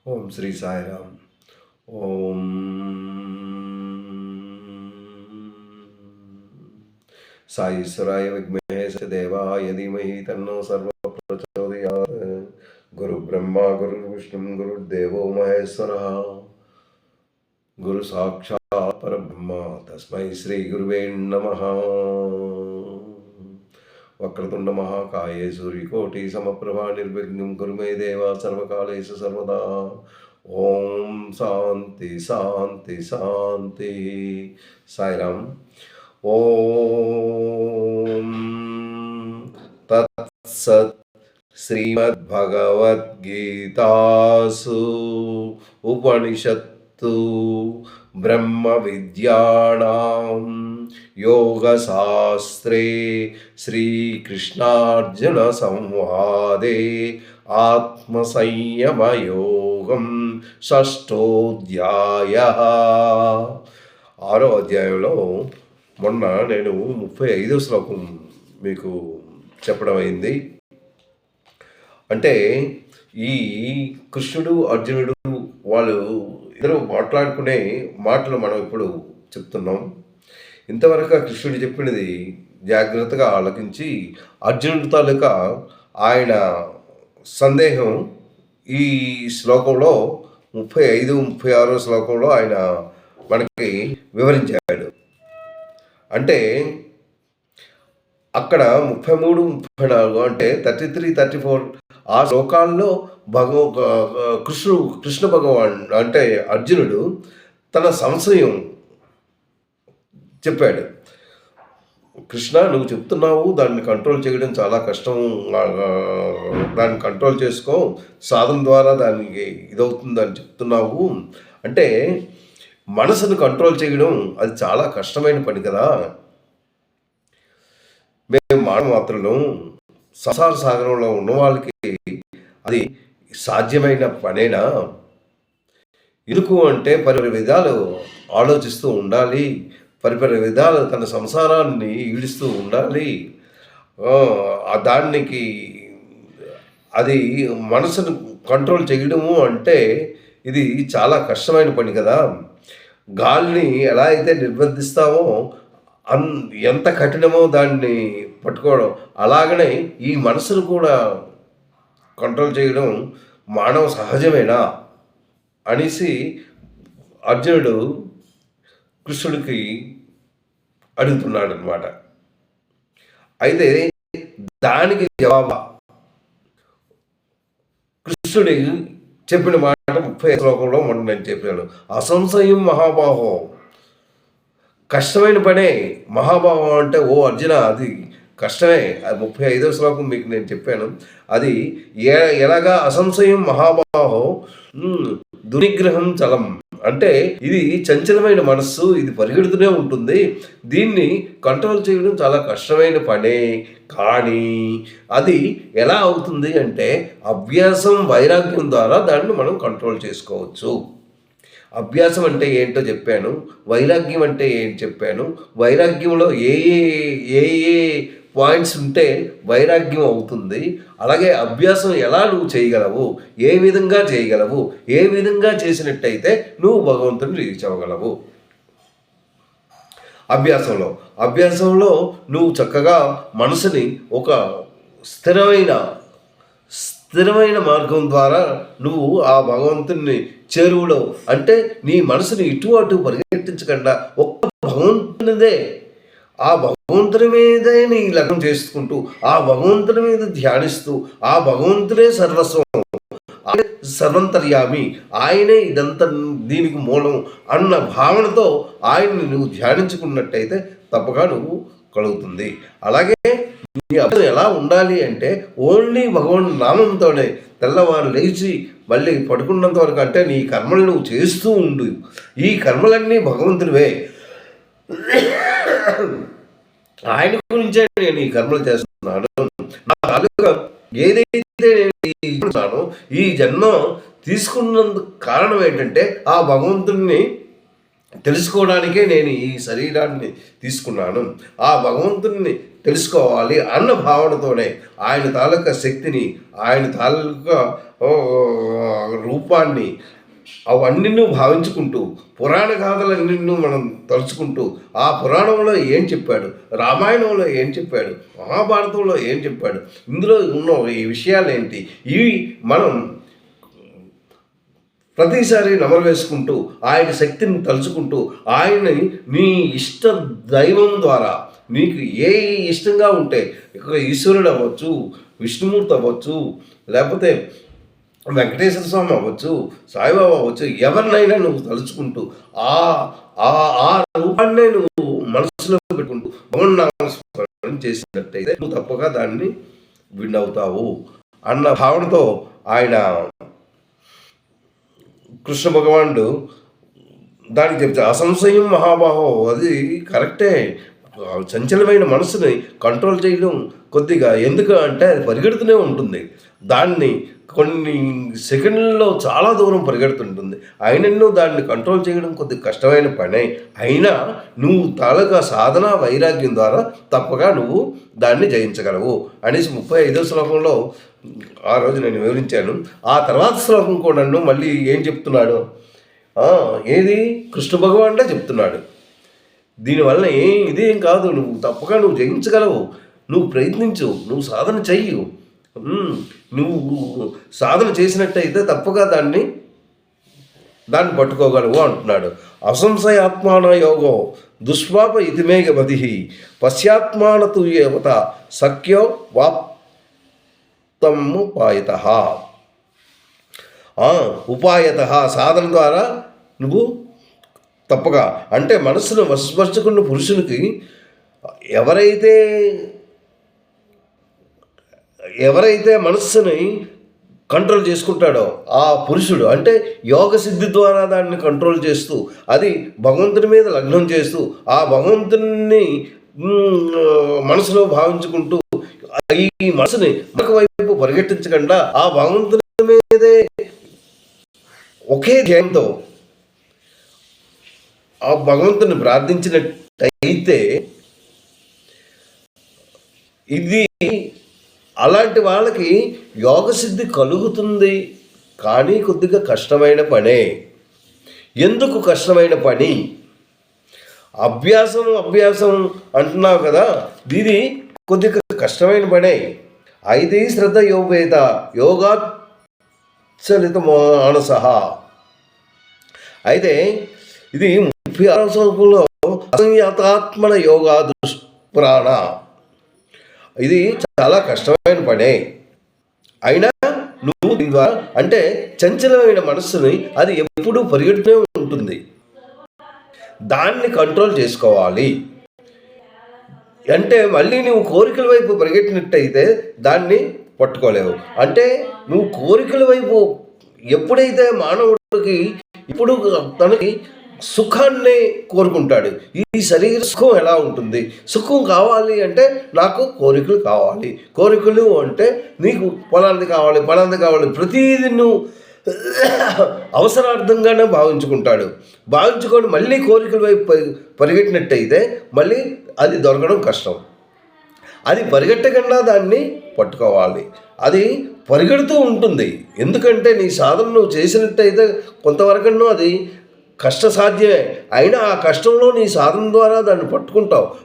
ఓం శ్రీ సాయిరామ్. ఓం సాయీశ్వరాయ విద్మహే సత్యదేవాయ ధీమహి తన్నో సర్వ ప్రచోదయాత్. గురు బ్రహ్మ గురు విష్ణు గురుర్దేవో మహేశ్వరః. గురు సాక్షాత్ పరబ్రహ్మ తస్మై శ్రీ గురువే నమః. వక్రతుండ మహాకాయే సూర్యకోటి సమప్రభా నిర్విఘ్నం కురు మే దేవ సర్వకాలేషు సర్వదా. ఓం శాంతి శాంతి శాంతి. సాయిరామ్. ఓం తత్సత్. శ్రీమద్భగవద్గీతాసు ఉపనిషత్తు బ్రహ్మ విద్యానాం యోగశాస్త్రే శ్రీకృష్ణార్జున సంవాదే ఆత్మసంయమయోగం షష్ఠోధ్యాయః. 6వ అధ్యాయంలో మొన్న నేను 35వ శ్లోకం మీకు చెప్పడం అయింది. అంటే ఈ కృష్ణుడు అర్జునుడు వాళ్ళు ఇద్దరు మాట్లాడుకునే మాటలు మనం ఇప్పుడు చెప్తున్నాం. ఇంతవరకు కృష్ణుడు చెప్పినది జాగ్రత్తగా ఆలకించి అర్జునుడి తాలూకా ఆయన సందేహం ఈ శ్లోకంలో 35, 36వ శ్లోకంలో ఆయన మనకి వివరించాడు. అంటే అక్కడ 33, 34 అంటే 33, 34 ఆ శ్లోకాల్లో కృష్ణ భగవాన్ అంటే అర్జునుడు తన సంశయం చెప్పాడు. కృష్ణ, నువ్వు చెప్తున్నావు దాన్ని కంట్రోల్ చేయడం చాలా కష్టం, దాన్ని కంట్రోల్ చేసుకో, సాధన ద్వారా దానికి ఇదవుతుందని చెప్తున్నావు. అంటే మనసును కంట్రోల్ చేయడం అది చాలా కష్టమైన పని కదా. మేము మానవ మాత్రలు సంసార సాగరంలో ఉన్న వాళ్ళకి అది సాధ్యమైన పనేనా? ఎందుకు అంటే పరిపరి విధాలు ఆలోచిస్తూ ఉండాలి, పరిపరి విధాలు తన సంసారాన్ని ఈడుస్తూ ఉండాలి. దానికి అది మనసును కంట్రోల్ చేయడము అంటే ఇది చాలా కష్టమైన పని కదా. గాలిని ఎలా అయితే నిర్బంధిస్తామో ఎంత కఠినమో దాన్ని పట్టుకోవడం, అలాగనే ఈ మనసును కూడా కంట్రోల్ చేయడం మానవ సహజమేనా అనేసి అర్జునుడు కృష్ణుడికి అడుగుతున్నాడు అనమాట. అయితే దానికి జవాబు కృష్ణుడి చెప్పిన మాట 30వ శ్లోకంలో మొన్న నేను చెప్పాను. అసంశయం మహాబాహో, కష్టమైన పనే మహాభావం అంటే ఓ అర్జున అది కష్టమే. అది 35వ శ్లోకం మీకు నేను చెప్పాను. అది ఎలాగా అసంశయం మహాబాహో దునిగ్రహం చలం అంటే ఇది చంచలమైన మనస్సు, ఇది పరిగెడుతూనే ఉంటుంది, దీన్ని కంట్రోల్ చేయడం చాలా కష్టమైన పనే. కానీ అది ఎలా అవుతుంది అంటే అభ్యాసం వైరాగ్యం ద్వారా దాన్ని మనం కంట్రోల్ చేసుకోవచ్చు. అభ్యాసం అంటే ఏంటో చెప్పాను, వైరాగ్యం అంటే ఏంటి చెప్పాను. వైరాగ్యంలో ఏ ఏ ఏ పాయింట్స్ ఉంటే వైరాగ్యం అవుతుంది. అలాగే అభ్యాసం ఎలా నువ్వు చేయగలవు, ఏ విధంగా చేయగలవు, ఏ విధంగా చేసినట్టయితే నువ్వు భగవంతుని రీచ్ అవ్వగలవు. అభ్యాసంలో నువ్వు చక్కగా మనసుని ఒక స్థిరమైన మార్గం ద్వారా నువ్వు ఆ భగవంతుని చేరువలో, అంటే నీ మనసుని ఇటు అటు పరిగెట్టించకుండా ఒక్క భగవంతునిదే, ఆ భగవంతుని మీదే నీ లగ్నం చేసుకుంటూ ఆ భగవంతుని మీద ధ్యానిస్తూ ఆ భగవంతుడే సర్వస్వం, సర్వంతర్యామి, ఆయనే ఇదంతా దీనికి మూలం అన్న భావనతో ఆయన్ని నువ్వు ధ్యానించుకున్నట్టయితే తప్పగా నువ్వు కలుగుతుంది. అలాగే నీ అభ్యాసం ఎలా ఉండాలి అంటే ఓన్లీ భగవాన్ నామంతోనే తెల్లవారు లేచి మళ్ళీ పడుకున్నంత వరకు, అంటే నీ కర్మలు నువ్వు చేస్తూ ఉండు. ఈ కర్మలన్నీ భగవంతుడివే, ఆయన గురించే నేను ఈ కర్మలు చేస్తున్నాను. నా తాలూకా ఏదైతే నేను ఈ జన్మ తీసుకున్నందుకు కారణం ఏంటంటే ఆ భగవంతుడిని తెలుసుకోవడానికే నేను ఈ శరీరాన్ని తీసుకున్నాను. ఆ భగవంతుడిని తెలుసుకోవాలి అన్న భావనతోనే ఆయన తాలూకా శక్తిని, ఆయన తాలూకా రూపాన్ని అవన్నీ నువ్వు భావించుకుంటూ పురాణ గాథలన్నీ మనం తలుచుకుంటూ ఆ పురాణంలో ఏం చెప్పాడు, రామాయణంలో ఏం చెప్పాడు, మహాభారతంలో ఏం చెప్పాడు, ఇందులో ఉన్న ఈ విషయాలు ఏంటి, ఇవి మనం ప్రతిసారి నమలు వేసుకుంటూ ఆయన శక్తిని తలుచుకుంటూ ఆయన్ని నీ ఇష్ట దైవం ద్వారా నీకు ఏ ఇష్టంగా ఉంటే ఇక్కడ ఈశ్వరుడు అవ్వచ్చు, విష్ణుమూర్తి అవ్వచ్చు, లేకపోతే వెంకటేశ్వర స్వామి అవ్వచ్చు, సాయిబాబా అవ్వచ్చు, ఎవరినైనా నువ్వు తలుచుకుంటూ ఆ రూపాన్నే నువ్వు మనసులో పెట్టుకుంటూ భగవన్నామస్మరణ చేసినట్టయితే నువ్వు తప్పగా దాన్ని విన్ అవుతావు అన్న భావనతో ఆయన కృష్ణ భగవానుడు దానికి చెప్తే అసంశయం మహాబాహో, అది కరెక్టే. చంచలమైన మనసుని కంట్రోల్ చేయడం కొద్దిగా, ఎందుకు అంటే అది పరిగెడుతూనే ఉంటుంది, దాన్ని కొన్ని సెకండ్లలో చాలా దూరం పరిగెడుతుంటుంది. అయినను దాన్ని కంట్రోల్ చేయడం కొద్దిగా కష్టమైన పనే. అయినా నువ్వు తాలూకా సాధన వైరాగ్యం ద్వారా తప్పగా నువ్వు దాన్ని జయించగలవు అనేసి 35వ శ్లోకంలో ఆ రోజు నేను వివరించాను. ఆ తర్వాత శ్లోకం కూడా మళ్ళీ ఏం చెప్తున్నాడు, ఏది కృష్ణ భగవానుడే చెప్తున్నాడు. దీనివల్ల ఇదేం కాదు, నువ్వు తప్పగా నువ్వు జయించగలవు, నువ్వు ప్రయత్నించు, నువ్వు సాధన చెయ్యు, నువ్వు సాధన చేసినట్టయితే తప్పగా దాన్ని పట్టుకోగలవు అంటున్నాడు. అసంశయాత్మాన యోగో దుష్పాప ఇతిమేఘ మతి పశ్చాత్మానతు ఏవత సఖ్యో వాప్తముపాయత ఉపాయత సాధన ద్వారా నువ్వు తప్పగా, అంటే మనస్సును వశపరుచుకున్న పురుషునికి ఎవరైతే మనస్సుని కంట్రోల్ చేసుకుంటాడో ఆ పురుషుడు, అంటే యోగ సిద్ధి ద్వారా దాన్ని కంట్రోల్ చేస్తూ అది భగవంతుని మీద లగ్నం చేస్తూ ఆ భగవంతుని మనసులో భావించుకుంటూ ఈ మనసుని మరొక వైపు పరిగెట్టించకుండా ఆ భగవంతుని మీదే ఒకే ధ్యేయంతో ఆ భగవంతుని ప్రార్థించినట్టయితే ఇది అలాంటి వాళ్ళకి యోగసిద్ధి కలుగుతుంది. కానీ కొద్దిగా కష్టమైన పనే. ఎందుకు కష్టమైన పని? అభ్యాసం అంటున్నావు కదా, ఇది కొద్దిగా కష్టమైన పనే. అయితే శ్రద్ధ యోగేత యోగాచలిత మానస. అయితే ఇది 36వ శ్లోకంలో అసంయతాత్మన యోగా దుష్ప్రాణ, ఇది చాలా కష్టమైన పనే. అయినా నువ్వు ద్వారా అంటే చంచలమైన మనస్సుని అది ఎప్పుడూ పరిగెడుతూనే ఉంటుంది, దాన్ని కంట్రోల్ చేసుకోవాలి. అంటే మళ్ళీ నువ్వు కోరికల వైపు పరిగెట్టినట్టయితే దాన్ని పట్టుకోలేవు. అంటే నువ్వు కోరికల వైపు ఎప్పుడైతే మానవుడికి ఇప్పుడు తనకి సుఖాన్ని కోరుకుంటాడు, ఈ శరీర సుఖం ఎలా ఉంటుంది, సుఖం కావాలి అంటే నాకు కోరికలు కావాలి, కోరికలు అంటే నీకు పొలాంది కావాలి, ప్రతిదీ నువ్వు అవసరార్థంగానే భావించుకుంటాడు. భావించుకొని మళ్ళీ కోరికల వైపు పరిగెట్టినట్టయితే మళ్ళీ అది దొరకడం కష్టం. అది పరిగెట్టకుండా దాన్ని పట్టుకోవాలి. అది పరిగెడుతూ ఉంటుంది, ఎందుకంటే నీ సాధన నువ్వు చేసినట్టయితే కొంతవరకు అది కష్టసాధ్యమే. అయినా ఆ కష్టంలో నీ సాధన ద్వారా దాన్ని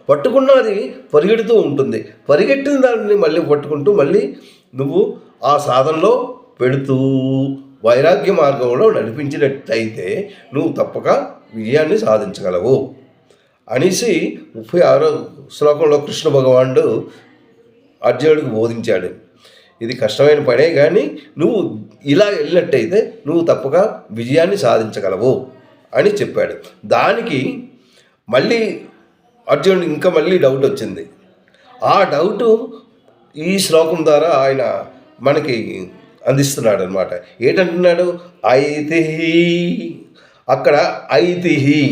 పట్టుకున్నా అది పరిగెడుతూ ఉంటుంది. పరిగెట్టిన దాన్ని మళ్ళీ పట్టుకుంటూ మళ్ళీ నువ్వు ఆ సాధనలో పెడుతూ వైరాగ్య మార్గంలో నడిపించినట్టయితే నువ్వు తప్పక విజయాన్ని సాధించగలవు అనేసి 36వ శ్లోకంలో కృష్ణ భగవానుడు అర్జునుడికి బోధించాడు. ఇది కష్టమైన పనే, కానీ నువ్వు ఇలా వెళ్ళినట్టయితే నువ్వు తప్పక విజయాన్ని సాధించగలవు అని చెప్పాడు. దానికి మళ్ళీ అర్జునుడికి ఇంకా మళ్ళీ డౌట్ వచ్చింది. ఆ డౌటు ఈ శ్లోకం ద్వారా ఆయన మనకి అందిస్తున్నాడు అనమాట. ఏంటంటున్నాడు, ఐతిహి, అక్కడ ఐతిహి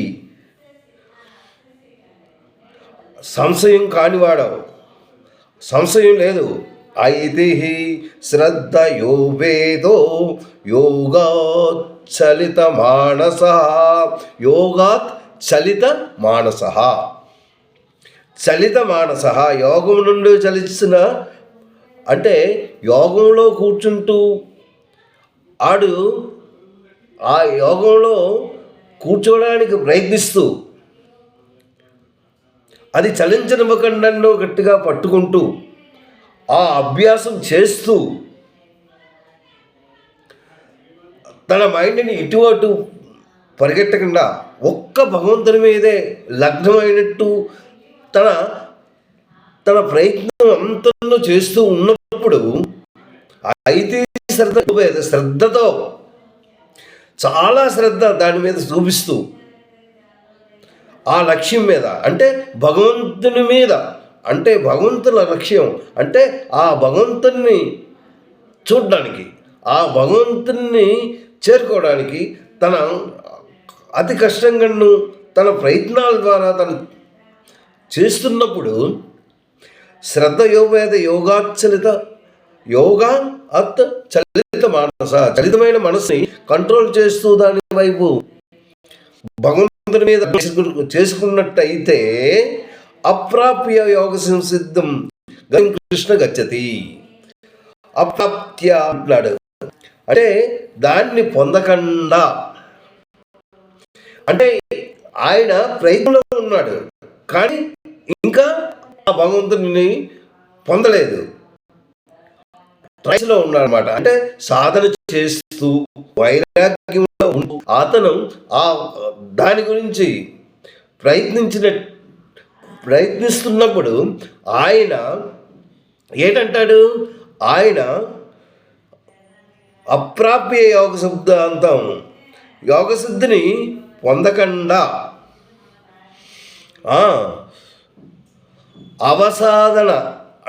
సంశయం కానివాడవు, సంశయం లేదు. ఐతిహి శ్రద్ధ యో వేదో యోగాచలిత మానస, యోగాత్ చలిత మానస, చలిత మానస యోగం నుండి చలిసిన, అంటే యోగంలో కూర్చుంటూ ఆడు ఆ యోగంలో కూర్చోవడానికి ప్రయత్నిస్తూ అది చలించనివ్వకుండా గట్టిగా పట్టుకుంటూ ఆ అభ్యాసం చేస్తూ తన మైండ్ని ఇటు అటు పరిగెట్టకుండా ఒక్క భగవంతుని మీదే లగ్నమైనట్టు తన తన ప్రయత్నం అంతలో చేస్తూ ఉన్నప్పుడు అయితే శ్రద్ధతో చాలా శ్రద్ధ దాని మీద చూపిస్తూ ఆ లక్ష్యం మీద, అంటే భగవంతుని మీద, అంటే భగవంతుల లక్ష్యం అంటే ఆ భగవంతుని చూడడానికి, ఆ భగవంతుని చేరుకోవడానికి తన అతి కష్టంగాను తన ప్రయత్నాల ద్వారా తను చేస్తున్నప్పుడు శ్రద్ధ యోగేద యోగాచలిత యోగా అత్ చలిత మానస, చలితమైన మనసుని కంట్రోల్ చేస్తూ దాని వైపు భగవంతుని మీద చేసుకున్నట్టయితే అప్రాప్య యోగ సంసిద్ధం కృష్ణ గచ్చతి. అప్రాప్య అంటున్నాడు అంటే దాన్ని పొందకుండా, అంటే ఆయన ప్రయత్నంలో ఉన్నాడు కానీ ఇంకా ఆ భగవంతుని పొందలేదు, ట్రైస్లో ఉన్నాడు అనమాట. అంటే సాధన చేస్తూ వైరాగ్యంలో ఉంటూ అతను ఆ దాని గురించి ప్రయత్నిస్తున్నప్పుడు ఆయన ఏంటంటాడు, ఆయన అప్రాప్య యోగ సిద్ధాంతం యోగసిద్ధిని పొందకుండా అవసాధన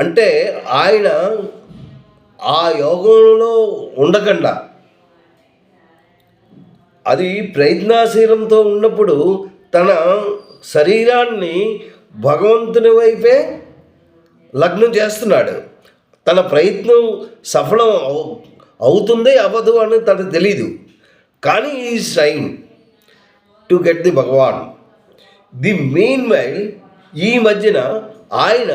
అంటే ఆయన ఆ యోగంలో ఉండకుండా అది ప్రయత్నశీలంతో ఉన్నప్పుడు తన శరీరాన్ని భగవంతుని వైపే లగ్నం చేస్తున్నాడు. తన ప్రయత్నం సఫలం అవుతుంది అవ్వదు అని తనకు తెలీదు, కానీ is trying to get the Bhagwan. The main while ఈ మధ్యన ఆయన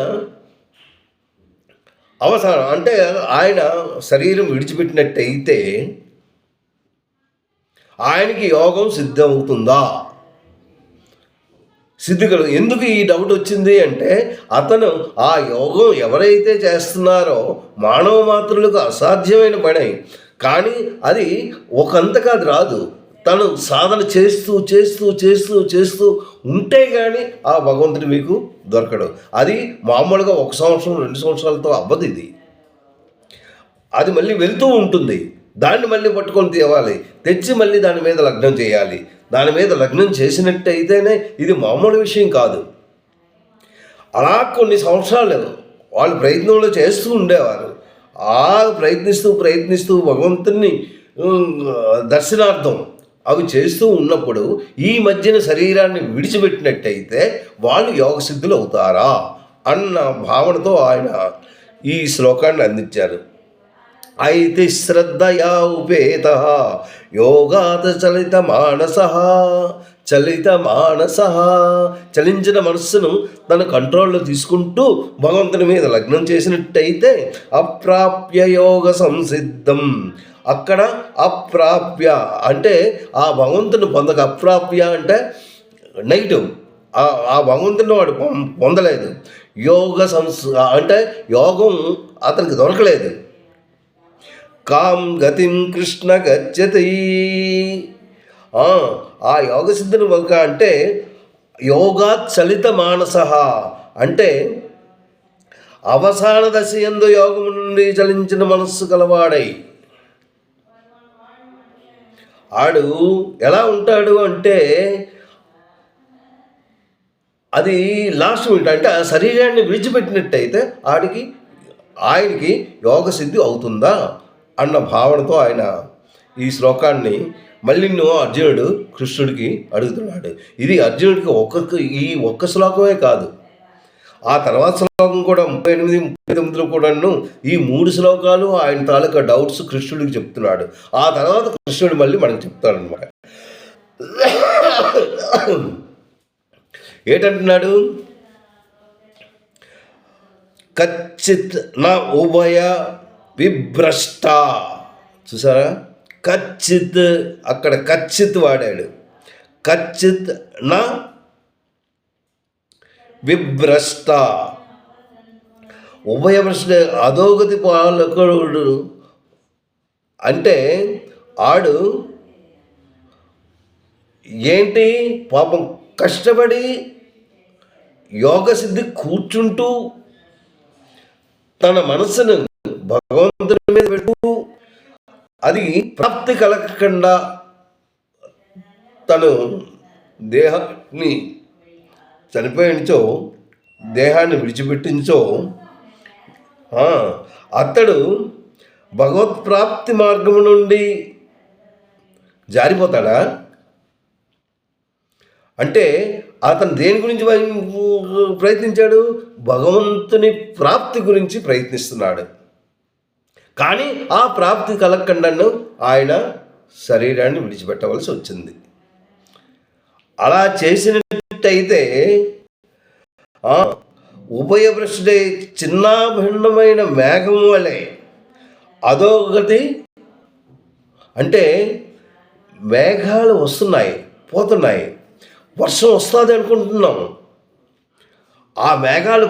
అవసరం అంటే ఆయన శరీరం విడిచిపెట్టినట్టయితే ఆయనకి యోగం సిద్ధమవుతుందా, సిద్ధికలు. ఎందుకు ఈ డౌట్ వచ్చింది అంటే అతను ఆ యోగం ఎవరైతే చేస్తున్నారో మానవ మాత్రులకు అసాధ్యమైన పని, కానీ అది ఒకంతగా రాదు. తను సాధన చేస్తూ చేస్తూ చేస్తూ చేస్తూ ఉంటే కానీ ఆ భగవంతుడు మీకు దొరకడు. అది మామూలుగా 1 సంవత్సరం 2 సంవత్సరాలతో అవ్వదు. అది మళ్ళీ వెళ్తూ ఉంటుంది. దాన్ని మళ్ళీ పట్టుకొని తేవాలి, తెచ్చి మళ్ళీ దాని మీద లగ్నం చేయాలి. దాని మీద లగ్నం చేసినట్టయితేనే ఇది మామూలు విషయం కాదు. అలా కొన్ని సంవత్సరాలు వాళ్ళు ప్రయత్నంలో చేస్తూ ఉండేవారు. ఆ ప్రయత్నిస్తూ భగవంతుని దర్శనార్థం అవి చేస్తూ ఉన్నప్పుడు ఈ మధ్యన శరీరాన్ని విడిచిపెట్టినట్టయితే వాళ్ళు యోగసిద్ధులు అవుతారా అన్న భావనతో ఆయన ఈ శ్లోకాన్ని అందించారు. అయితే శ్రద్ధయా ఉపేత యోగాత్ చలిత మానస చలించిన మనస్సును తన కంట్రోల్లో తీసుకుంటూ భగవంతుని మీద లగ్నం చేసినట్టయితే అప్రాప్య యోగ సంసిద్ధం. అక్కడ అప్రాప్య అంటే ఆ భగవంతుని పొందక, అప్రాప్య అంటే నెగిటివ్, ఆ భగవంతుని వాడు పొందలేదు. యోగ అంటే యోగం అతనికి దొరకలేదు. కాం గతిం కృష్ణ గచ్చతి. ఆ యోగ సిద్ధిని ఒక అంటే యోగా చలిత మానస అంటే అవసాన దశ యందు యోగము నుండి చలించిన మనస్సు కలవాడై ఆడు ఎలా ఉంటాడు అంటే అది లాస్ట్ మినిట్, అంటే ఆ శరీరాన్ని విడిచిపెట్టినట్టయితే ఆయనకి యోగ సిద్ధి అవుతుందా అన్న భావనతో ఆయన ఈ శ్లోకాన్ని మళ్ళీ అర్జునుడు కృష్ణుడికి అడుగుతున్నాడు. ఇది అర్జునుడికి ఈ ఒక్క శ్లోకమే కాదు, ఆ తర్వాత శ్లోకం కూడా 38, 39 కూడాను ఈ 3 శ్లోకాలు ఆయన తాలూకా డౌట్స్ కృష్ణుడికి చెప్తున్నాడు. ఆ తర్వాత కృష్ణుడు మళ్ళీ మనకు చెప్తాడనమాట. ఏంటంటున్నాడు, కచ్చిత్ నా ఉభయ విభ్రష్ట. చూసారా, కచ్చిత్, అక్కడ కచ్చిత్ వాడాడు. కచ్చిత్ నా విభ్రష్ట, ఉభయభ్రష్ట, అధోగతి పాలకుడు అంటే ఆడు ఏంటి పాపం కష్టపడి యోగసిద్ధి కూర్చుంటూ తన మనసును భగవంతుని మీద పెట్టు, అది ప్రాప్తి కలగకుండా తను దేహాన్ని చనిపోయించో, దేహాన్ని విడిచిపెట్టించో అతడు భగవత్ప్రాప్తి మార్గం నుండి జారిపోతాడా? అంటే అతను దేని గురించి ప్రయత్నించాడు? భగవంతుని ప్రాప్తి గురించి ప్రయత్నిస్తున్నాడు. కానీ ఆ ప్రాప్తి కలగకుండాను ఆయన శరీరాన్ని విడిచిపెట్టవలసి వచ్చింది. అలా చేసినట్టయితే ఉభయభ్రష్టుడై చిన్న భిన్నమైన మేఘం వలె అధోగతి, అంటే మేఘాలు వస్తున్నాయి పోతున్నాయి, వర్షం వస్తుంది అనుకుంటున్నాం. ఆ మేఘాలు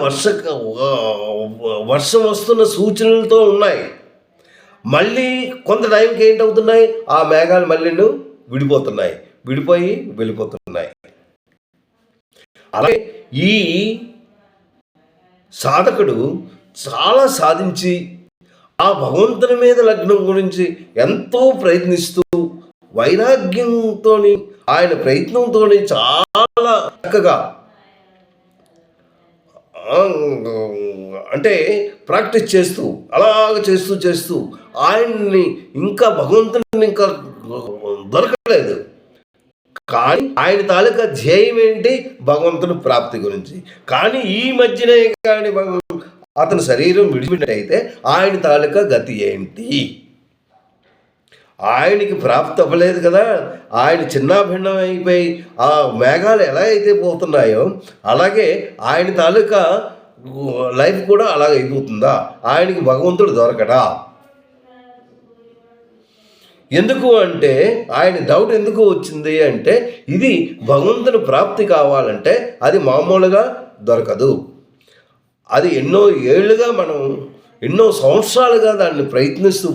వర్షం వస్తున్న సూచనలతో ఉన్నాయి. మళ్ళీ కొంత టైంకి ఏంటవుతున్నాయి? ఆ మేఘాలు మళ్ళీ విడిపోతున్నాయి, విడిపోయి వెళ్ళిపోతున్నాయి. అలాగే ఈ సాధకుడు చాలా సాధించి ఆ భగవంతుని మీద లగ్నం గురించి ఎంతో ప్రయత్నిస్తూ వైరాగ్యంతో ఆయన ప్రయత్నంతో చాలా చక్కగా అంటే ప్రాక్టీస్ చేస్తూ అలాగ చేస్తూ ఆయన్ని ఇంకా భగవంతుని ఇంకా దొరకలేదు. కానీ ఆయన తాలూకా ధ్యేయం ఏంటి? భగవంతుని ప్రాప్తి గురించి. కానీ ఈ మధ్యనే కానీ అతని శరీరం విడిచిపెట్టయితే ఆయన తాలూకా గతి ఏంటి? ఆయనకి ప్రాప్తి అవ్వలేదు కదా. ఆయన చిన్నాభిన్నం అయిపోయి ఆ మేఘాలు ఎలా అయితే పోతున్నాయో అలాగే ఆయన తాలూకా లైఫ్ కూడా అలాగ అయిపోతుందా? ఆయనకి భగవంతుడు దొరకడా? ఎందుకు అంటే ఆయన డౌట్ ఎందుకు వచ్చింది అంటే, ఇది భగవంతుని ప్రాప్తి కావాలంటే అది మామూలుగా దొరకదు. అది ఎన్నో ఏళ్ళుగా మనం ఎన్నో సంవత్సరాలుగా దాన్ని ప్రయత్నిస్తూ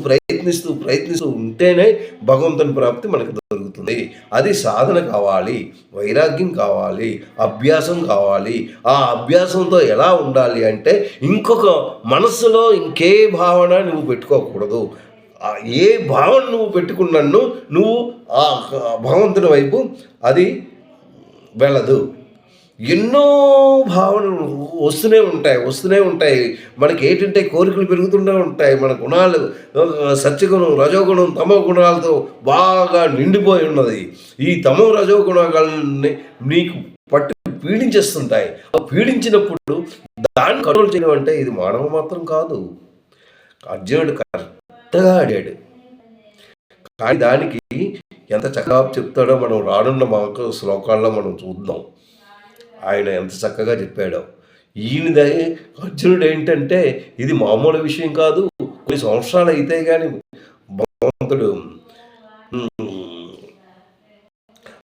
ఉంటేనే భగవంతుని ప్రాప్తి మనకు దొరుకుతుంది. అది సాధన కావాలి, వైరాగ్యం కావాలి, అభ్యాసం కావాలి. ఆ అభ్యాసంతో ఎలా ఉండాలి అంటే ఇంకొక మనస్సులో ఇంకే భావన నువ్వు పెట్టుకోకూడదు. ఏ భావన నువ్వు పెట్టుకున్నాను నువ్వు ఆ భగవంతుని వైపు అది వెళ్ళదు. ఎన్నో భావనలు వస్తూనే ఉంటాయి. మనకి ఏంటంటే కోరికలు పెరుగుతూనే ఉంటాయి. మన గుణాలు సత్యగుణం, రజోగుణం, తమో గుణాలతో బాగా నిండిపోయి ఉన్నది. ఈ తమో రజో గుణాలని నీకు పట్టు పీడించేస్తుంటాయి. పీడించినప్పుడు దాన్ని కంట్రోల్ చేయడం అంటే ఇది మానవ మాత్రం కాదు. అర్జునుడు కరెక్ట్గా ఆడాడు. కానీ దానికి ఎంత చక్కగా చెప్తాడో మనం రానున్న మాకు శ్లోకాల్లో మనం చూద్దాం. ఆయన ఎంత చక్కగా చెప్పాడో. ఈయనది అర్జునుడు ఏంటంటే ఇది మామూలు విషయం కాదు. కొన్ని సంవత్సరాలు అయితే కానీ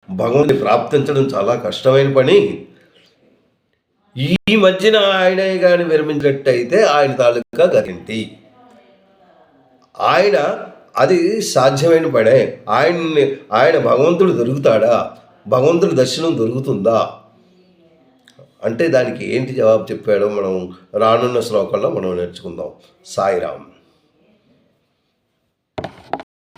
భగవంతుని ప్రాప్తించడం చాలా కష్టమైన పని. ఈ మధ్యన ఆయన కానీ విరమించినట్టయితే ఆయన తాలూకా గతి ఆయన అది సాధ్యమైన పనే. ఆయన భగవంతుడు దొరుకుతాడా? భగవంతుడి దర్శనం దొరుకుతుందా అంటే దానికి ఏంటి జవాబు చెప్పాడో మనం రానున్న శ్లోకంలో మనం నేర్చుకుందాం. సాయిరామ్.